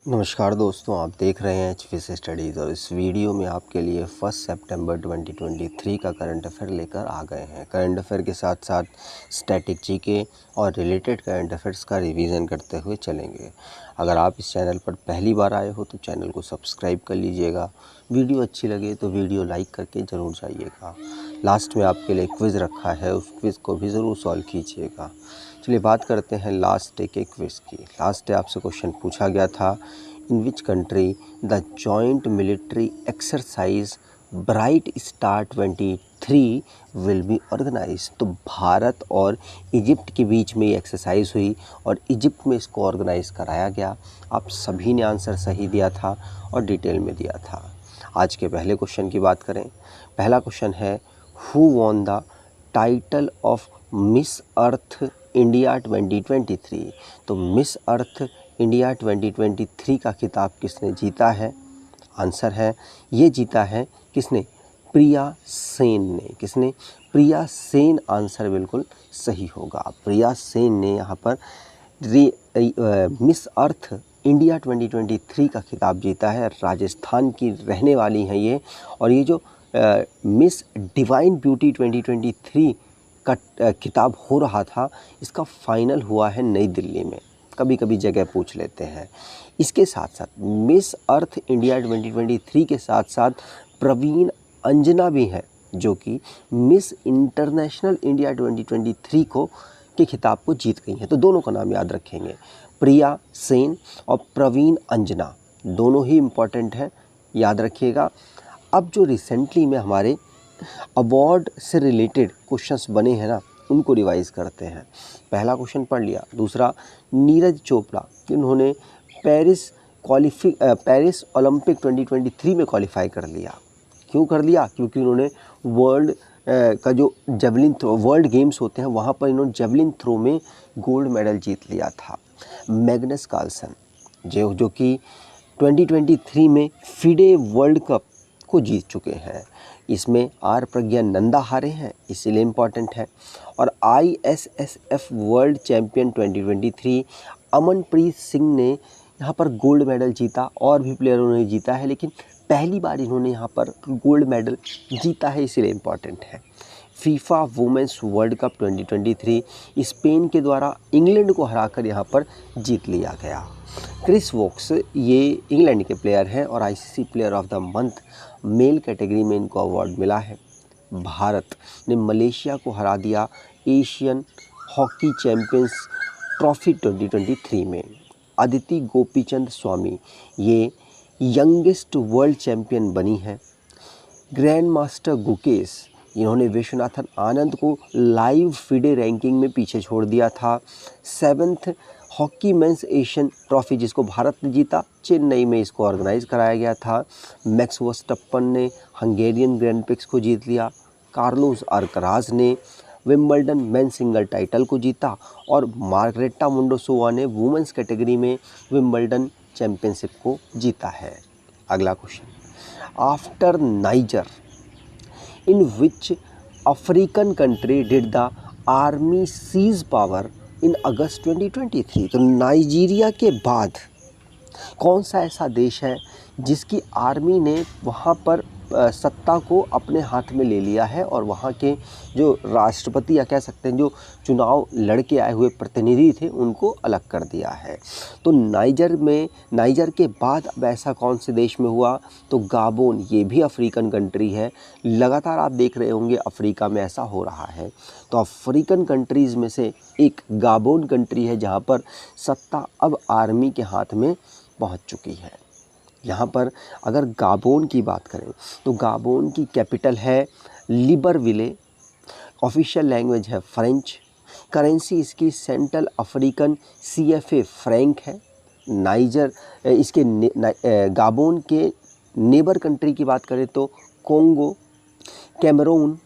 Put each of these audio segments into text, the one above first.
नमस्कार दोस्तों, आप देख रहे हैं एचपीएस स्टडीज़ और इस वीडियो में आपके लिए 1 सितंबर 2023 का करंट अफेयर लेकर आ गए हैं। करंट अफेयर के साथ साथ स्टैटिक जीके और रिलेटेड करंट अफेयर्स का रिवीजन करते हुए चलेंगे। अगर आप इस चैनल पर पहली बार आए हो तो चैनल को सब्सक्राइब कर लीजिएगा। वीडियो अच्छी लगे तो वीडियो लाइक करके ज़रूर जाइएगा। लास्ट में आपके लिए क्विज़ रखा है, उस क्विज़ को भी ज़रूर सॉल्व कीजिएगा। चलिए बात करते हैं लास्ट डे के क्विज़ की। लास्ट डे आपसे क्वेश्चन पूछा गया था, in which country the joint military exercise Bright Star 23 will be organise. तो भारत और इजिप्ट के बीच में ये एक्सरसाइज हुई और इजिप्ट में इसको ऑर्गेनाइज कराया गया। आप सभी ने आंसर सही दिया था और डिटेल में दिया था। आज के पहले क्वेश्चन की बात करें। पहला क्वेश्चन है, who won the title of Miss Earth India 2023। तो मिस अर्थ इंडिया 2023 का खिताब किसने जीता है? आंसर है, ये जीता है किसने? प्रिया सेन ने। किसने? प्रिया सेन। आंसर बिल्कुल सही होगा। प्रिया सेन ने यहाँ पर मिस अर्थ इंडिया 2023 का खिताब जीता है। राजस्थान की रहने वाली हैं ये। और ये जो मिस डिवाइन ब्यूटी 2023 का खिताब हो रहा था, इसका फाइनल हुआ है नई दिल्ली में। कभी कभी जगह पूछ लेते हैं। इसके साथ साथ मिस अर्थ इंडिया 2023 के साथ साथ प्रवीण अंजना भी हैं, जो कि मिस इंटरनेशनल इंडिया 2023 के खिताब को जीत गई हैं। तो दोनों का नाम याद रखेंगे, प्रिया सेन और प्रवीण अंजना, दोनों ही इम्पॉर्टेंट हैं, याद रखिएगा। अब जो रिसेंटली में हमारे अवार्ड से रिलेटेड क्वेश्चंस बने हैं ना, उनको रिवाइज करते हैं। पहला क्वेश्चन पढ़ लिया। दूसरा, नीरज चोपड़ा जिन्होंने पेरिस ओलंपिक 2023 में क्वालिफाई कर लिया। क्यों कर लिया? क्योंकि उन्होंने वर्ल्ड का जो जेवलिन थ्रो वर्ल्ड गेम्स होते हैं वहाँ पर इन्होंने जेवलिन थ्रो में गोल्ड मेडल जीत लिया था। मैग्नस कार्लसन जो कि 2023 में फिडे वर्ल्ड कप को जीत चुके हैं। इसमें आर प्रज्ञा नंदा हारे हैं, इसीलिए इम्पॉर्टेंट है। और ISSF world champion 2023 Amanpreet Singh ने यहाँ पर गोल्ड मेडल जीता। और भी प्लेयरों ने जीता है, लेकिन पहली बार इन्होंने यहाँ पर गोल्ड मेडल जीता है, इसीलिए इम्पॉर्टेंट है। FIFA women's world cup 2023 Spain के द्वारा इंग्लैंड को हराकर यहाँ पर जीत लिया गया। क्रिस वोक्स ये इंग्लैंड के प्लेयर हैं और ICC player of the month male category में इनको अवार्ड मिला है। भारत ने मलेशिया को हरा दिया एशियन हॉकी चैंपियंस ट्रॉफी 2023 में। अदिति गोपीचंद स्वामी ये यंगेस्ट वर्ल्ड चैंपियन बनी हैं। ग्रैंड मास्टर गुकेश, इन्होंने विश्वनाथन आनंद को लाइव फिडे रैंकिंग में पीछे छोड़ दिया था। 7th hockey mains Asian trophy जिसको भारत ने जीता, चेन्नई में इसको ऑर्गेनाइज कराया गया था। मैक्स वर्स्टप्पन ने हंगेरियन ग्रैंड प्रिक्स को जीत लिया। कार्लोस अल्कराज ने विंबलडन मेन सिंगल टाइटल को जीता और मार्गरेटा मुंडोसोवा ने वुमेंस कैटेगरी में विंबलडन चैंपियनशिप को जीता है। अगला question, after Niger in which African country did the army seize power in August 2023। तो नाइजीरिया के बाद कौन सा ऐसा देश है जिसकी आर्मी ने वहाँ पर सत्ता को अपने हाथ में ले लिया है और वहाँ के जो राष्ट्रपति या कह सकते हैं जो चुनाव लड़के आए हुए प्रतिनिधि थे उनको अलग कर दिया है। तो नाइजर के बाद अब ऐसा कौन से देश में हुआ? तो गाबोन, ये भी अफ्रीकन कंट्री है। लगातार आप देख रहे होंगे अफ्रीका में ऐसा हो रहा है। तो अफ्रीकन कंट्रीज़ में से एक गाबोन कंट्री है जहाँ पर सत्ता अब आर्मी के हाथ में पहुँच चुकी है। यहाँ पर अगर गाबोन की बात करें तो गाबोन की कैपिटल है लिबरविले। ऑफिशियल लैंग्वेज है फ्रेंच। करेंसी इसकी सेंट्रल अफ्रीकन CFA फ्रैंक है। गाबोन के नेबर कंट्री की बात करें तो कोंगो, कैमरून,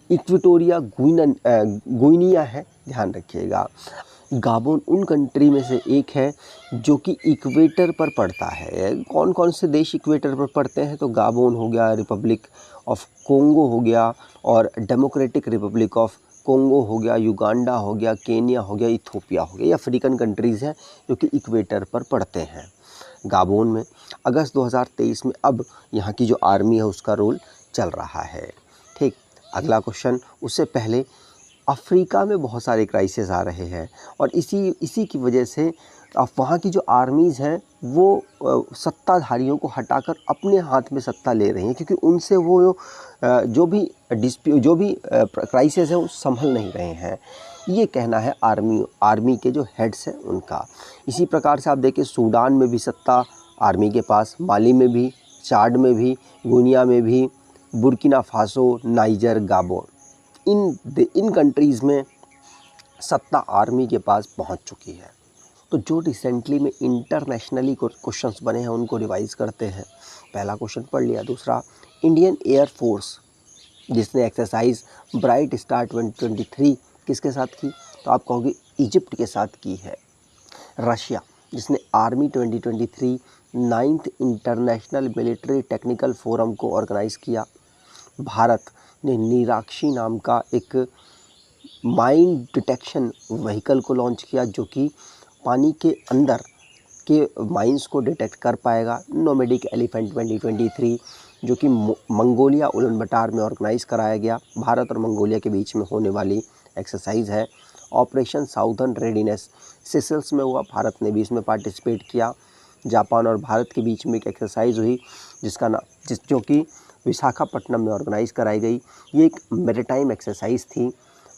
इक्वेटोरिया गुइनिया है, ध्यान रखिएगा। गाबोन उन कंट्री में से एक है जो कि इक्वेटर पर पड़ता है। कौन कौन से देश इक्वेटर पर पड़ते हैं? तो गाबोन हो गया, रिपब्लिक ऑफ कोंगो हो गया और डेमोक्रेटिक रिपब्लिक ऑफ कोंगो हो गया, युगांडा हो गया, केन्या हो गया, इथोपिया हो गया। ये अफ्रीकन कंट्रीज़ हैं जो कि इक्वेटर पर पड़ते हैं। गाबोन में। अगस्त 2023 में अब यहाँ की जो आर्मी है उसका रोल चल रहा है। ठीक, अगला क्वेश्चन, उससे पहले अफ्रीका में बहुत सारे क्राइसिस आ रहे हैं और इसी की वजह से अब वहाँ की जो आर्मीज़ हैं वो सत्ताधारियों को हटाकर अपने हाथ में सत्ता ले रही हैं, क्योंकि उनसे वो जो भी क्राइसिस है वो संभल नहीं रहे हैं। ये कहना है आर्मी के जो हेड्स हैं उनका। इसी प्रकार से आप देखें कंट्रीज में भी सत्ता आर्मी के पास, माली में भी, चाड में भी, गुनिया में भी, बुर्किना फासो, नाइजर, गाबोन, इन कंट्रीज़ में सत्ता आर्मी के पास पहुंच चुकी है। तो जो रिसेंटली में इंटरनेशनली क्वेश्चंस बने हैं उनको रिवाइज करते हैं। पहला क्वेश्चन पढ़ लिया। दूसरा, इंडियन एयर फोर्स जिसने एक्सरसाइज ब्राइट स्टार 2023 किसके साथ की? तो आप कहोगे इजिप्ट के साथ की है। रशिया जिसने army 2023 9th international military technical forum को ऑर्गेनाइज़ किया। भारत ने नीराक्षी नाम का एक माइन डिटेक्शन व्हीकल को लॉन्च किया जो कि पानी के अंदर के माइंस को डिटेक्ट कर पाएगा। नोमैडिक एलिफेंट 2023 जो कि मंगोलिया उलन बटार में ऑर्गेनाइज़ कराया गया। भारत और मंगोलिया के बीच में होने वाली एक्सरसाइज है। ऑपरेशन साउदर्न रेडीनेस सेशल्स में हुआ, भारत ने भी इसमें पार्टिसिपेट किया। जापान और भारत के बीच में एक एक्सरसाइज हुई जो कि विशाखापट्टनम में ऑर्गेनाइज़ कराई गई। ये एक मैरीटाइम एक्सरसाइज थी।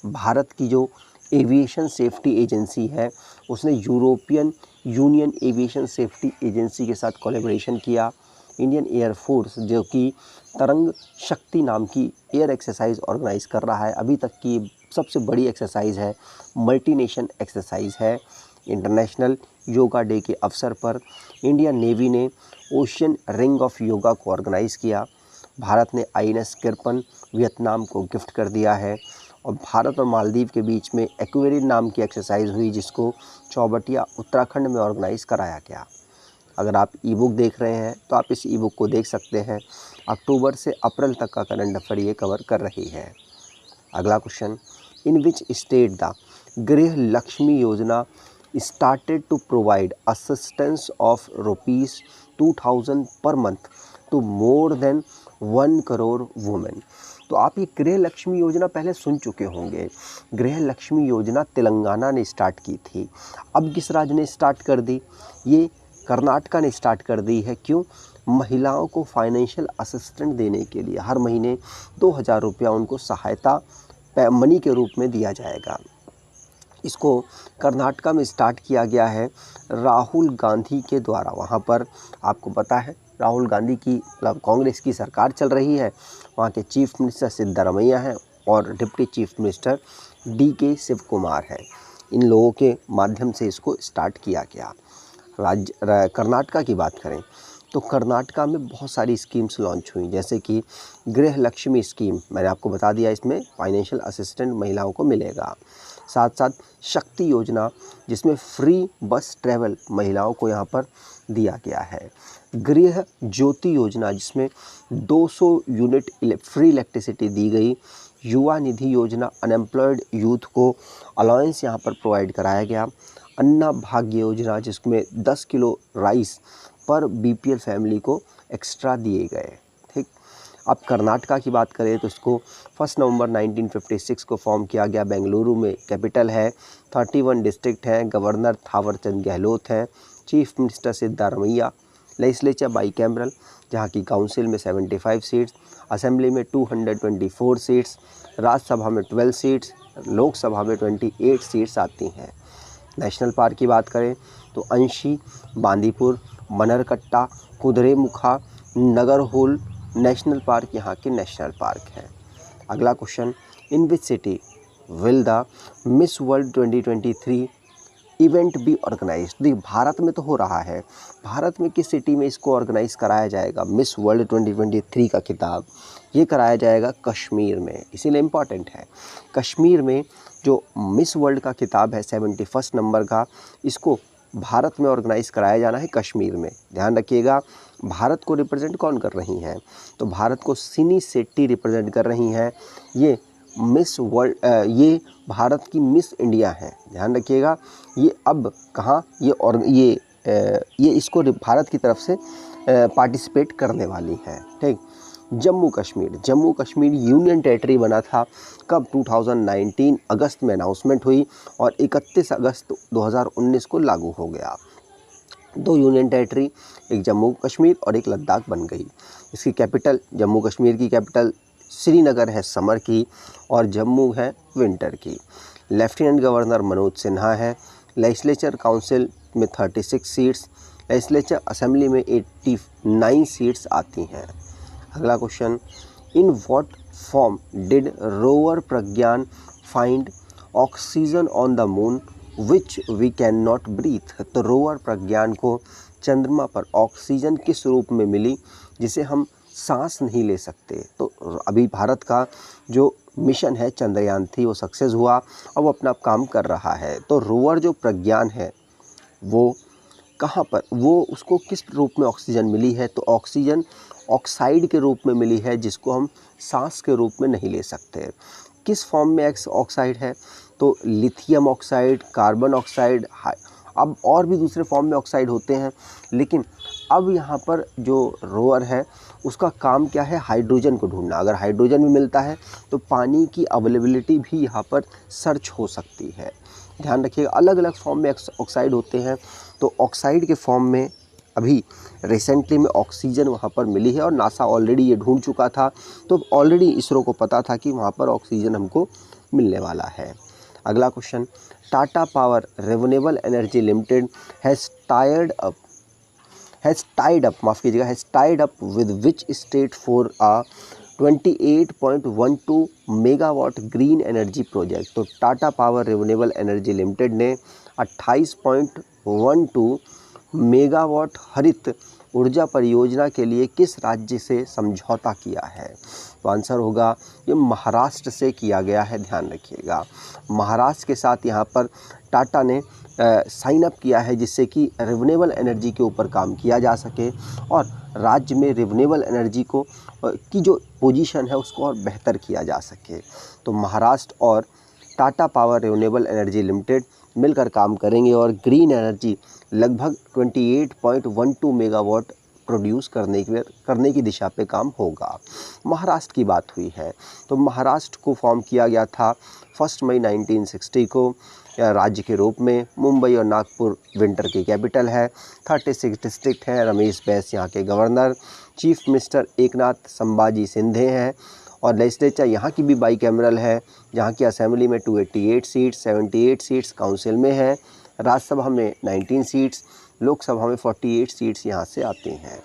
भारत की जो एविएशन सेफ्टी एजेंसी है उसने European union aviation safety agency के साथ कोलैबोरेशन किया। इंडियन एयर फोर्स जो कि तरंग शक्ति नाम की एयर एक्सरसाइज ऑर्गेनाइज कर रहा है, अभी तक की सबसे बड़ी एक्सरसाइज है, मल्टी नेशन एक्सरसाइज है। इंटरनेशनल योगा डे के अवसर पर इंडियन नेवी ने ओशियन रिंग ऑफ योगा को ऑर्गेनाइज़ किया। भारत ने INS किरपन वियतनाम को गिफ्ट कर दिया है। और भारत और मालदीव के बीच में एक्वेरियन नाम की एक्सरसाइज हुई जिसको चौबटिया उत्तराखंड में ऑर्गेनाइज़ कराया गया। अगर आप ई बुक देख रहे हैं तो आप इस ई बुक को देख सकते हैं। अक्टूबर से अप्रैल तक का करंट अफेयर ये कवर कर रही है। अगला question, in which state the Gruha Lakshmi Yojana started to provide assistance of ₹2000 per month to more than 1 crore women. तो आप ये गृह लक्ष्मी योजना पहले सुन चुके होंगे। गृह लक्ष्मी योजना तेलंगाना ने स्टार्ट की थी। अब किस राज्य ने स्टार्ट कर दी? ये कर्नाटका ने स्टार्ट कर दी है। क्यों? महिलाओं को फाइनेंशियल असिस्टेंट देने के लिए हर महीने 2000 रुपया उनको सहायता मनी के रूप में दिया जाएगा। इसको कर्नाटका में स्टार्ट किया गया है राहुल गांधी के द्वारा। वहाँ पर आपको पता है राहुल गांधी की कांग्रेस की सरकार चल रही है। वहाँ के चीफ मिनिस्टर सिद्धारमैया हैं और deputy chief minister DK Shiva Kumar है। इन लोगों के माध्यम से इसको स्टार्ट किया गया। कर्नाटका की बात करें तो कर्नाटका में बहुत सारी स्कीम्स लॉन्च हुई, जैसे कि गृह लक्ष्मी स्कीम, मैंने आपको बता दिया, इसमें फाइनेंशियल असिस्टेंट महिलाओं को मिलेगा। साथ साथ शक्ति योजना जिसमें फ्री बस ट्रैवल महिलाओं को यहाँ पर दिया गया है। गृह ज्योति योजना जिसमें 200 यूनिट फ्री इलेक्ट्रिसिटी दी गई। युवा निधि योजना अनएम्प्लॉयड यूथ को अलाउंस यहाँ पर प्रोवाइड कराया गया। अन्ना भाग्य योजना जिसमें 10 किलो राइस पर BPL फैमिली को एक्स्ट्रा दिए गए। ठीक, अब कर्नाटका की बात करें तो इसको 1 नवंबर 1956 को फॉर्म किया गया। बेंगलुरु में कैपिटल है। 31 डिस्ट्रिक्ट हैं। गवर्नर थावरचंद गहलोत हैं। Chief minister Siddaramaiah. Legislature bicameral जहाँ की काउंसिल में 75 सीट्स, असेंबली में 224 सीट्स, राज्यसभा में 12 सीट्स, लोकसभा में 28 सीट्स आती हैं। नेशनल पार्क की बात करें तो अंशी, बांदीपुर, मनरकट्टा, कुद्रेमुखा, नगरहोल नेशनल पार्क यहाँ के नेशनल पार्क हैं। अगला question, in which city will the Miss World 2023 event भी ऑर्गेनाइज? देखिए भारत में तो हो रहा है, भारत में किस सिटी में इसको ऑर्गेनाइज कराया जाएगा? मिस वर्ल्ड 2023 का खिताब ये कराया जाएगा कश्मीर में, इसीलिए इम्पॉर्टेंट है। कश्मीर में जो मिस वर्ल्ड का खिताब है 71 नंबर का, इसको भारत में ऑर्गेनाइज कराया जाना है कश्मीर में। ध्यान रखिएगा, भारत को रिप्रेजेंट कौन कर रही हैं? तो भारत को सिनी शेट्टी रिप्रेजेंट कर रही हैं। ये मिस वर्ल्ड ये भारत की मिस इंडिया हैं। ध्यान रखिएगा, ये अब कहाँ ये ये इसको भारत की तरफ से पार्टिसिपेट करने वाली हैं। ठीक। जम्मू कश्मीर यूनियन टेरिटरी बना था कब? 2019 अगस्त में अनाउंसमेंट हुई और 31 अगस्त 2019 को लागू हो गया। 2 यूनियन टेरिटरी, एक जम्मू कश्मीर और एक लद्दाख बन गई। इसकी कैपिटल, जम्मू कश्मीर की कैपिटल श्रीनगर है समर की और जम्मू है विंटर की। लेफ्टिनेंट गवर्नर मनोज सिन्हा है। लेजिस्लेचर काउंसिल में 36 सीट्स, लेजिस्लेचर असेंबली में 89 सीट्स आती हैं। अगला question, in what form did rover Pragyan find oxygen on the moon which we can not breathe? तो रोवर प्रज्ञान को चंद्रमा पर ऑक्सीजन किस रूप में मिली जिसे हम सांस नहीं ले सकते? तो अभी भारत का जो मिशन है चंद्रयान 3 वो सक्सेस हुआ, अब वो अपना काम कर रहा है। तो रोवर जो प्रज्ञान है वो कहाँ पर, वो उसको किस रूप में ऑक्सीजन मिली है? तो ऑक्सीजन ऑक्साइड के रूप में मिली है जिसको हम सांस के रूप में नहीं ले सकते। किस फॉर्म में ऑक्साइड है? तो लिथियम ऑक्साइड, कार्बन ऑक्साइड, अब और भी दूसरे फॉर्म में ऑक्साइड होते हैं, लेकिन अब यहाँ पर जो रोवर है उसका काम क्या है? हाइड्रोजन को ढूंढना। अगर हाइड्रोजन भी मिलता है तो पानी की अवेलेबिलिटी भी यहाँ पर सर्च हो सकती है। ध्यान रखिएगा, अलग अलग फॉर्म में ऑक्साइड होते हैं। तो ऑक्साइड के फॉर्म में अभी रिसेंटली में ऑक्सीजन वहाँ पर मिली है और नासा ऑलरेडी ये ढूंढ चुका था। तो ऑलरेडी इसरो को पता था कि वहाँ पर ऑक्सीजन हमको मिलने वाला है। अगला question, Tata Power Renewable Energy Limited has tied up with which state for a 28.12 megawatt green energy project? तो Tata Power Renewable Energy Limited ने 28.12 मेगावाट हरित ऊर्जा परियोजना के लिए किस राज्य से समझौता किया है? तो आंसर होगा ये महाराष्ट्र से किया गया है। ध्यान रखिएगा, महाराष्ट्र के साथ यहाँ पर टाटा ने साइन अप किया है जिससे कि रिन्यूएबल एनर्जी के ऊपर काम किया जा सके और राज्य में रिन्यूएबल एनर्जी को की जो पोजीशन है उसको और बेहतर किया जा सके। तो महाराष्ट्र और Tata Power Renewable Energy limited मिलकर काम करेंगे और ग्रीन एनर्जी लगभग 28.12 मेगावाट प्रोड्यूस करने की दिशा पे काम होगा। महाराष्ट्र की बात हुई है तो महाराष्ट्र को फॉर्म किया गया था 1 मई 1960 को राज्य के रूप में। मुंबई और नागपुर विंटर की कैपिटल है। 36 डिस्ट्रिक्ट हैं। रमेश बैस यहाँ के governor, chief minister Eknath Sambhaji Shinde हैं और लेजिस्लेचर यहाँ की भी बाईकैमरल है जहाँ की असेंबली में 288 सीट्स, 78 सीट्स काउंसिल में है, राज्यसभा में 19 सीट्स, लोकसभा में 48 सीट्स यहाँ से आती हैं।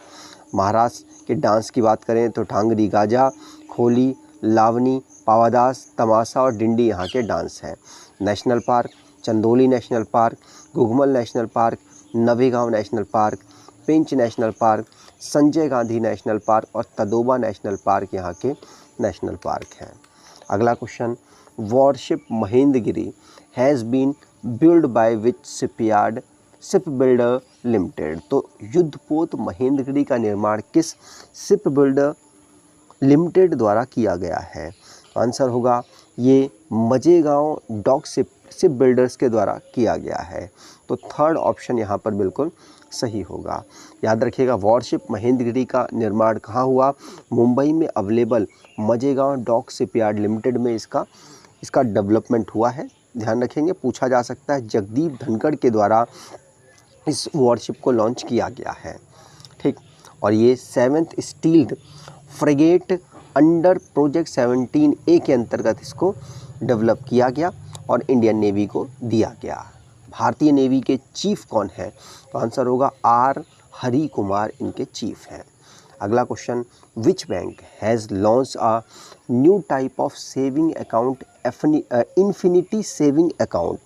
महाराष्ट्र के डांस की बात करें तो ठांगरी गाजा, खोली, लावनी, पावादास, तमाशा और डिंडी यहाँ के डांस हैं। National park, Chandoli national park, Gugamal national park, Navegaon national park, Pench national park, Sanjay Gandhi national park और तदोबा नेशनल पार्क यहाँ के नेशनल पार्क हैं। अगला question, warship Mahendragiri has been build by which ship builder limited? तो युद्धपोत महेंद्रगिरी का निर्माण किस शिप बिल्डर लिमिटेड द्वारा किया गया है? आंसर होगा ये मजेगांव डॉक शिप बिल्डर्स के द्वारा किया गया है। तो थर्ड ऑप्शन यहाँ पर बिल्कुल सही होगा। याद रखिएगा, वॉरशिप महेंद्रगिरी का निर्माण कहाँ हुआ? मुंबई में अवेलेबल मजेगांव डॉक शिपयार्ड लिमिटेड में इसका डेवलपमेंट हुआ है। ध्यान रखेंगे, पूछा जा सकता है। जगदीप धनखड़ के द्वारा इस वॉरशिप को लॉन्च किया गया है। ठीक, और ये 7th stealth frigate under project 17A के अंतर्गत इसको डेवलप किया गया और इंडियन नेवी को दिया गया। भारतीय नेवी के चीफ कौन है? तो आंसर होगा आर हरि कुमार इनके चीफ हैं। अगला question, which bank has launch a new type of saving account infinity saving account?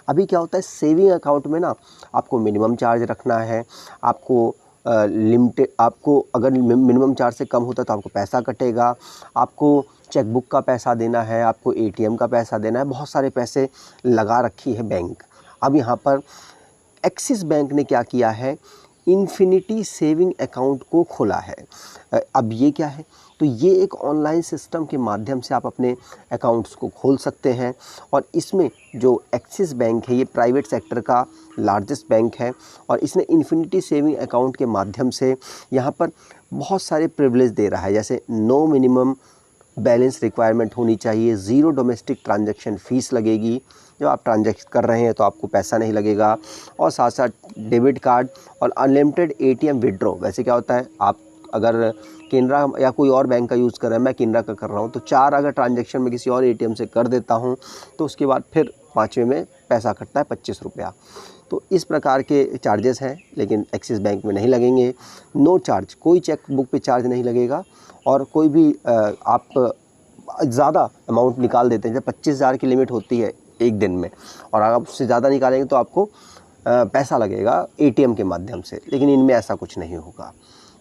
अभी क्या होता है, सेविंग अकाउंट में ना आपको मिनिमम चार्ज रखना है, आपको लिमिटेड, आपको अगर मिनिमम चार्ज से कम होता है तो आपको पैसा कटेगा, आपको चेकबुक का पैसा देना है, आपको ATM का पैसा देना है, बहुत सारे पैसे लगा रखी है बैंक। अब यहाँ पर एक्सिस बैंक ने क्या किया है, इन्फिनिटी सेविंग अकाउंट को खोला है। अब ये क्या है, तो ये एक ऑनलाइन सिस्टम के माध्यम से आप अपने अकाउंट्स को खोल सकते हैं। और इसमें जो एक्सिस बैंक है, ये प्राइवेट सेक्टर का लार्जेस्ट बैंक है, और इसने इन्फिनिटी सेविंग अकाउंट के माध्यम से यहाँ पर बहुत सारे प्रिविलेज दे रहा है, जैसे नो मिनिमम बैलेंस रिक्वायरमेंट होनी चाहिए, ज़ीरो डोमेस्टिक ट्रांजैक्शन फ़ीस लगेगी, जब आप ट्रांजैक्ट कर रहे हैं तो आपको पैसा नहीं लगेगा, और साथ साथ डेबिट कार्ड और अनलिमिटेड एटीएम विड्रॉ। वैसे क्या होता है, आप अगर केनरा या कोई और बैंक का यूज़ कर रहे हैं, मैं केनरा का कर रहा हूँ, तो 4 अगर ट्रांजैक्शन में किसी और एटीएम से कर देता हूँ तो उसके बाद फिर 5वें में पैसा कटता है 25 रुपया। तो इस प्रकार के चार्जेस हैं, लेकिन एक्सिस बैंक में नहीं लगेंगे। नो चार्ज, कोई चेक बुक पे चार्ज नहीं लगेगा, और कोई भी आप ज़्यादा अमाउंट निकाल देते हैं, जब 25,000 की लिमिट होती है एक दिन में, और अगर आप उससे ज़्यादा निकालेंगे तो आपको पैसा लगेगा एटीएम के माध्यम से, लेकिन इनमें ऐसा कुछ नहीं होगा।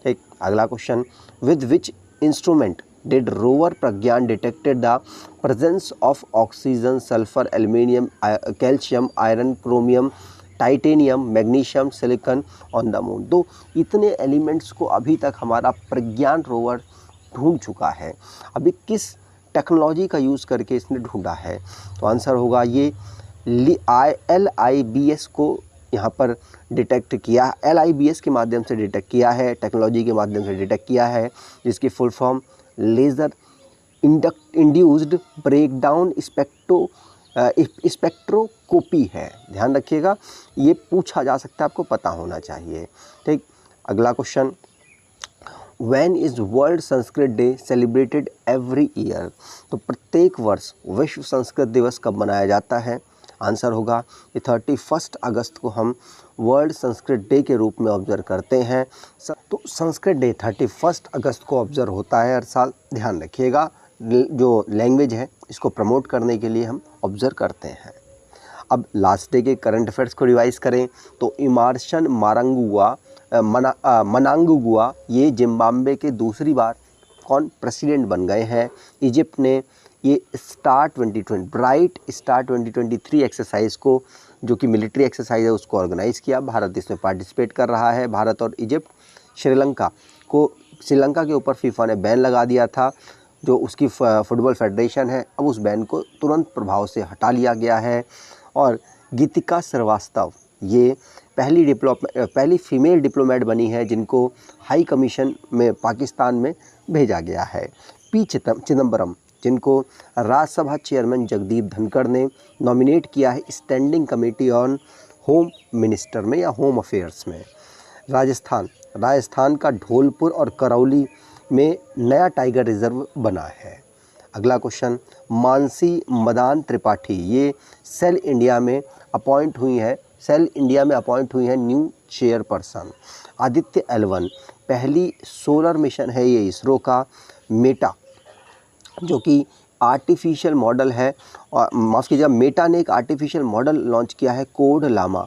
ठीक, अगला question, with which instrument did rover Pragyan detected the presence of oxygen, sulphur, aluminium, calcium, iron, chromium, titanium, magnesium, silicon on the moon. तो इतने एलिमेंट्स को अभी तक हमारा प्रज्ञान रोवर ढूंढ चुका है। अभी किस टेक्नोलॉजी का यूज़ करके इसने ढूंढा है, तो आंसर होगा ये LIBS को यहाँ पर डिटेक्ट किया, LIBS के माध्यम से डिटेक्ट किया है, टेक्नोलॉजी के माध्यम से डिटेक्ट किया है, जिसकी full form laser induced breakdown spectroscopy है। ध्यान रखिएगा, ये पूछा जा सकता है, आपको पता होना चाहिए। ठीक, अगला question, When is world Sanskrit day celebrated every year? तो प्रत्येक वर्ष विश्व संस्कृत दिवस कब मनाया जाता है? आंसर होगा कि 31 अगस्त को हम वर्ल्ड संस्कृत डे के रूप में ऑब्जर्व करते हैं। तो संस्कृत डे 31 अगस्त को ऑब्जर्व होता है हर साल। ध्यान रखिएगा, जो लैंग्वेज है इसको प्रमोट करने के लिए हम ऑब्जर्व करते हैं। अब लास्ट डे के करंट अफेयर्स को रिवाइज़ करें तो इमर्सन मनांगुआ ये जिम्बाब्वे के दूसरी बार कौन प्रेसिडेंट बन गए हैं। इजिप्ट ने ये ब्राइट स्टार 2023 एक्सरसाइज को, जो कि मिलिट्री एक्सरसाइज है, उसको ऑर्गेनाइज़ किया। भारत इसमें पार्टिसिपेट कर रहा है। भारत और इजिप्ट, श्रीलंका के ऊपर फीफा ने बैन लगा दिया था, जो उसकी फुटबॉल फेडरेशन है। अब उस बैन को तुरंत प्रभाव से हटा लिया गया है। और गीतिका श्रीवास्तव ये पहली फीमेल डिप्लोमेट बनी है जिनको हाई कमीशन में पाकिस्तान में भेजा गया है। पी चिदम्बरम, जिनको राज्यसभा चेयरमैन जगदीप धनखड़ ने नॉमिनेट किया है standing committee on home minister में या होम अफेयर्स में। राजस्थान का धौलपुर और करौली में नया टाइगर रिजर्व बना है। अगला क्वेश्चन, मानसी मदान त्रिपाठी ये सेल इंडिया में अपॉइंट हुई है न्यू चेयरपर्सन। आदित्य L1 पहली सोलर मिशन है ये इसरो का। मेटा, जो कि आर्टिफिशियल मॉडल है, और माफ़ कीजिएगा, मेटा ने एक आर्टिफिशियल मॉडल लॉन्च किया है कोड लामा।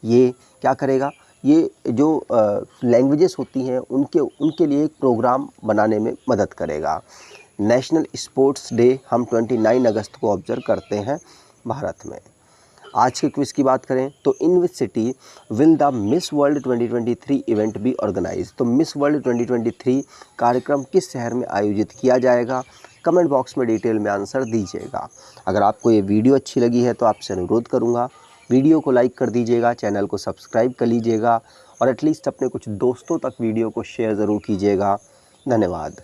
ये क्या करेगा, ये जो लैंग्वेजेस होती हैं उनके लिए एक प्रोग्राम बनाने में मदद करेगा। नेशनल स्पोर्ट्स डे हम 29 अगस्त को ऑब्जर्व करते हैं भारत में। आज के क्विज़ की बात करें तो in which city will the Miss World 2023 event be organise. तो मिस वर्ल्ड 2023 कार्यक्रम किस शहर में आयोजित किया जाएगा? कमेंट बॉक्स में डिटेल में आंसर दीजिएगा। अगर आपको ये वीडियो अच्छी लगी है तो आपसे अनुरोध करूँगा, वीडियो को लाइक कर दीजिएगा, चैनल को सब्सक्राइब कर लीजिएगा, और एटलीस्ट अपने कुछ दोस्तों तक वीडियो को शेयर ज़रूर कीजिएगा। धन्यवाद।